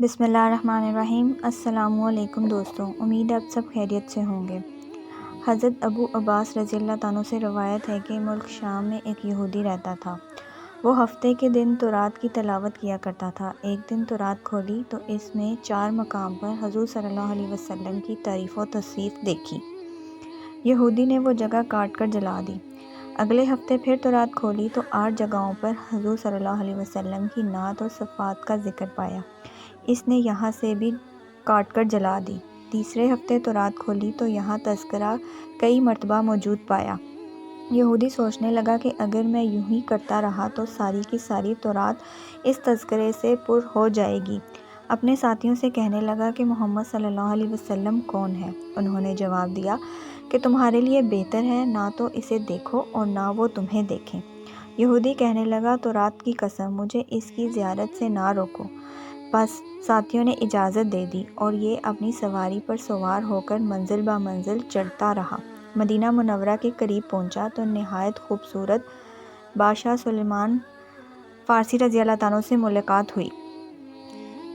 بسم اللہ الرحمن الرحیم۔ السلام علیکم دوستوں، امید ہے آپ سب خیریت سے ہوں گے۔ حضرت ابو عباس رضی اللہ عنہ سے روایت ہے کہ ملک شام میں ایک یہودی رہتا تھا۔ وہ ہفتے کے دن تورات کی تلاوت کیا کرتا تھا۔ ایک دن تورات کھولی تو اس میں 4 مقام پر حضور صلی اللہ علیہ وسلم کی تعریف و توصیف دیکھی۔ یہودی نے وہ جگہ کاٹ کر جلا دی۔ اگلے ہفتے پھر تورات کھولی تو 8 جگہوں پر حضور صلی اللہ علیہ وسلم کی نعت و صفات کا ذکر پایا۔ اس نے یہاں سے بھی کاٹ کر جلا دی۔ تیسرے ہفتے تورات کھولی تو یہاں تذکرہ کئی مرتبہ موجود پایا۔ یہودی سوچنے لگا کہ اگر میں یوں ہی کرتا رہا تو ساری کی ساری تورات اس تذکرے سے پر ہو جائے گی۔ اپنے ساتھیوں سے کہنے لگا کہ محمد صلی اللہ علیہ وسلم کون ہے؟ انہوں نے جواب دیا کہ تمہارے لیے بہتر ہے نہ تو اسے دیکھو اور نہ وہ تمہیں دیکھیں۔ یہودی کہنے لگا تورات کی قسم، مجھے اس کی زیارت سے نہ روکو۔ بس ساتھیوں نے اجازت دے دی اور یہ اپنی سواری پر سوار ہو کر منزل بہ منزل چڑھتا رہا۔ مدینہ منورہ کے قریب پہنچا تو نہایت خوبصورت بادشاہ سلیمان فارسی رضی اللہ عنہ سے ملاقات ہوئی۔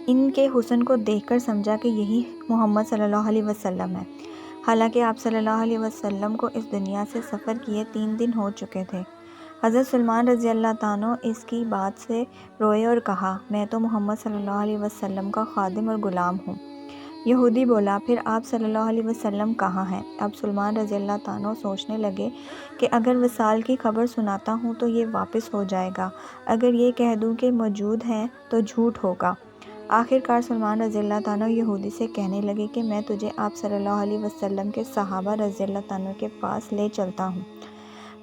ان کے حسن کو دیکھ کر سمجھا کہ یہی محمد صلی اللہ علیہ وسلم ہے۔ حالانکہ آپ صلی اللہ علیہ وسلم کو اس دنیا سے سفر کیے 3 دن ہو چکے تھے۔ حضرت سلیمان رضی اللہ عنہ اس کی بات سے روئے اور کہا، میں تو محمد صلی اللہ علیہ وسلم کا خادم اور غلام ہوں۔ یہودی بولا، پھر آپ صلی اللہ علیہ وسلم کہاں ہیں؟ اب سلیمان رضی اللہ عنہ سوچنے لگے کہ اگر وصال کی خبر سناتا ہوں تو یہ واپس ہو جائے گا، اگر یہ کہہ دوں کہ موجود ہیں تو جھوٹ ہوگا۔ آخر کار سلیمان رضی اللہ عنہ یہودی سے کہنے لگے کہ میں تجھے آپ صلی اللہ علیہ وسلم کے صحابہ رضی اللہ عنہ کے پاس لے چلتا ہوں۔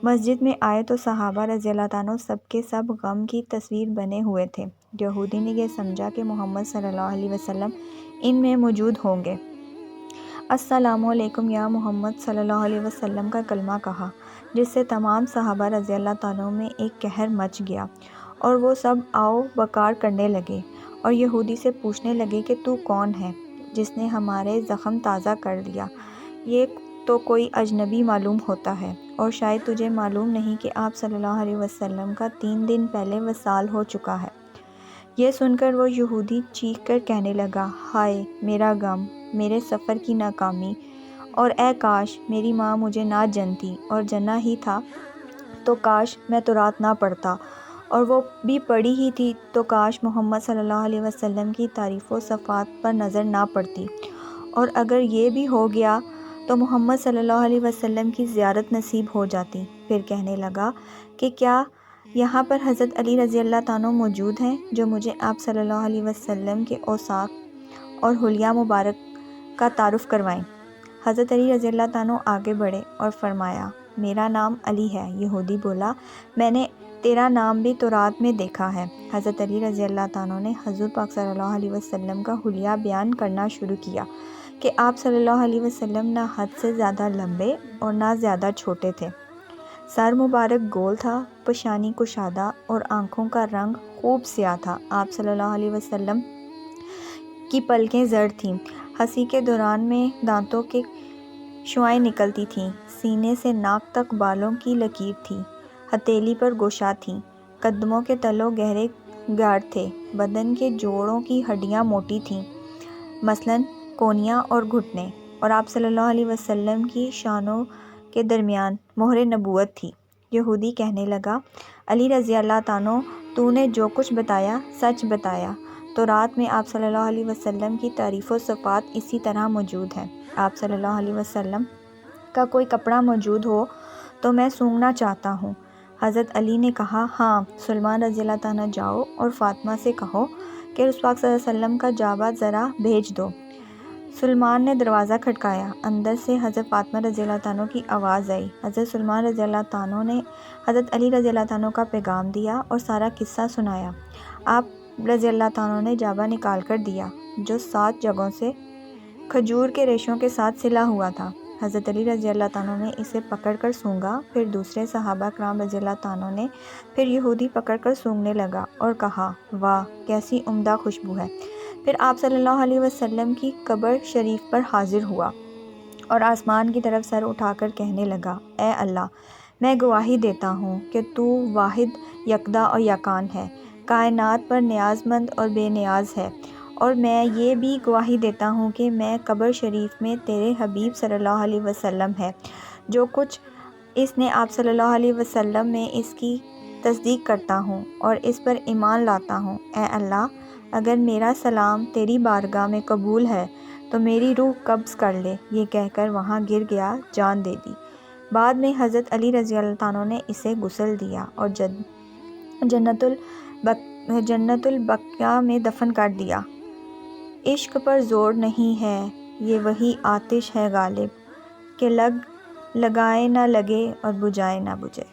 مسجد میں آئے تو صحابہ رضی اللہ عنہ سب کے سب غم کی تصویر بنے ہوئے تھے۔ یہودی نے یہ سمجھا کہ محمد صلی اللہ علیہ وسلم ان میں موجود ہوں گے۔ السلام علیکم یا محمد صلی اللہ علیہ وسلم کا کلمہ کہا، جس سے تمام صحابہ رضی اللہ عنہ میں ایک قہر مچ گیا اور وہ سب آؤ بکار کرنے لگے اور یہودی سے پوچھنے لگے کہ تو کون ہے جس نے ہمارے زخم تازہ کر دیا؟ یہ تو کوئی اجنبی معلوم ہوتا ہے، اور شاید تجھے معلوم نہیں کہ آپ صلی اللہ علیہ وسلم کا 3 دن پہلے وصال ہو چکا ہے۔ یہ سن کر وہ یہودی چیخ کر کہنے لگا، ہائے میرا غم، میرے سفر کی ناکامی، اور اے کاش میری ماں مجھے نہ جنتی، اور جنا ہی تھا تو کاش میں تورات نہ پڑھتا، اور وہ بھی پڑھی ہی تھی تو کاش محمد صلی اللہ علیہ وسلم کی تعریف و صفات پر نظر نہ پڑتی، اور اگر یہ بھی ہو گیا تو محمد صلی اللہ علیہ وسلم کی زیارت نصیب ہو جاتی۔ پھر کہنے لگا کہ کیا یہاں پر حضرت علی رضی اللہ عنہ موجود ہیں جو مجھے آپ صلی اللہ علیہ وسلم کے اوصاف اور حلیہ مبارک کا تعارف کروائیں۔ حضرت علی رضی اللہ عنہ آگے بڑھے اور فرمایا، میرا نام علی ہے۔ یہودی بولا، میں نے تیرا نام بھی تورات میں دیکھا ہے۔ حضرت علی رضی اللہ عنہ نے حضور پاک صلی اللہ علیہ وسلم کا حلیہ بیان کرنا شروع کیا کہ آپ صلی اللہ علیہ وسلم نہ حد سے زیادہ لمبے اور نہ زیادہ چھوٹے تھے۔ سر مبارک گول تھا، پیشانی کشادہ اور آنکھوں کا رنگ خوب سیاہ تھا۔ آپ صلی اللہ علیہ وسلم کی پلکیں زرد تھیں، ہنسی کے دوران میں دانتوں کے شعاعیں نکلتی تھیں، سینے سے ناک تک بالوں کی لکیر تھی، ہتھیلی پر گوشہ تھیں، قدموں کے تلوں گہرے گاٹھ تھے، بدن کے جوڑوں کی ہڈیاں موٹی تھیں، مثلاً کونیاں اور گھٹنے، اور آپ صلی اللہ علیہ وسلم کی شانوں کے درمیان مہر نبوت تھی۔ یہودی کہنے لگا، علی رضی اللہ عنہ، تو نے جو کچھ بتایا سچ بتایا۔ تورات میں آپ صلی اللہ علیہ وسلم کی تعریف و صفات اسی طرح موجود ہیں۔ آپ صلی اللہ علیہ وسلم کا کوئی کپڑا موجود ہو تو میں سونگھنا چاہتا ہوں۔ حضرت علی نے کہا، ہاں سلیمان رضی اللہ عنہ، جاؤ اور فاطمہ سے کہو کہ رسول پاک صلی اللہ علیہ وسلم کا جابہ ذرا بھیج دو۔ سلیمان نے دروازہ کھٹکایا، اندر سے حضرت فاطمہ رضی اللہ عنہ کی آواز آئی۔ حضرت سلیمان رضی اللہ عنہ نے حضرت علی رضی اللہ عنہ کا پیغام دیا اور سارا قصہ سنایا۔ آپ رضی اللہ عنہ نے جابہ نکال کر دیا جو 7 جگہوں سے کھجور کے ریشوں کے ساتھ سلا ہوا تھا۔ حضرت علی رضی اللہ عنہ نے اسے پکڑ کر سونگھا، پھر دوسرے صحابہ کرام رضی اللہ عنہ نے، پھر یہودی پکڑ کر سونگھنے لگا اور کہا، واہ کیسی عمدہ خوشبو ہے۔ پھر آپ صلی اللہ علیہ وسلم کی قبر شریف پر حاضر ہوا اور آسمان کی طرف سر اٹھا کر کہنے لگا، اے اللہ، میں گواہی دیتا ہوں کہ تو واحد یکتا اور یکان ہے، کائنات پر نیاز مند اور بے نیاز ہے، اور میں یہ بھی گواہی دیتا ہوں کہ میں قبر شریف میں تیرے حبیب صلی اللہ علیہ وسلم ہے، جو کچھ اس نے آپ صلی اللہ علیہ وسلم میں اس کی تصدیق کرتا ہوں اور اس پر ایمان لاتا ہوں۔ اے اللہ، اگر میرا سلام تیری بارگاہ میں قبول ہے تو میری روح قبض کر لے۔ یہ کہہ کر وہاں گر گیا، جان دے دی۔ بعد میں حضرت علی رضی اللہ عنہ نے اسے غسل دیا اور جنت البقیع میں دفن کر دیا۔ عشق پر زور نہیں ہے، یہ وہی آتش ہے غالب، کہ لگائے نہ لگے اور بجھائے نہ بجھے۔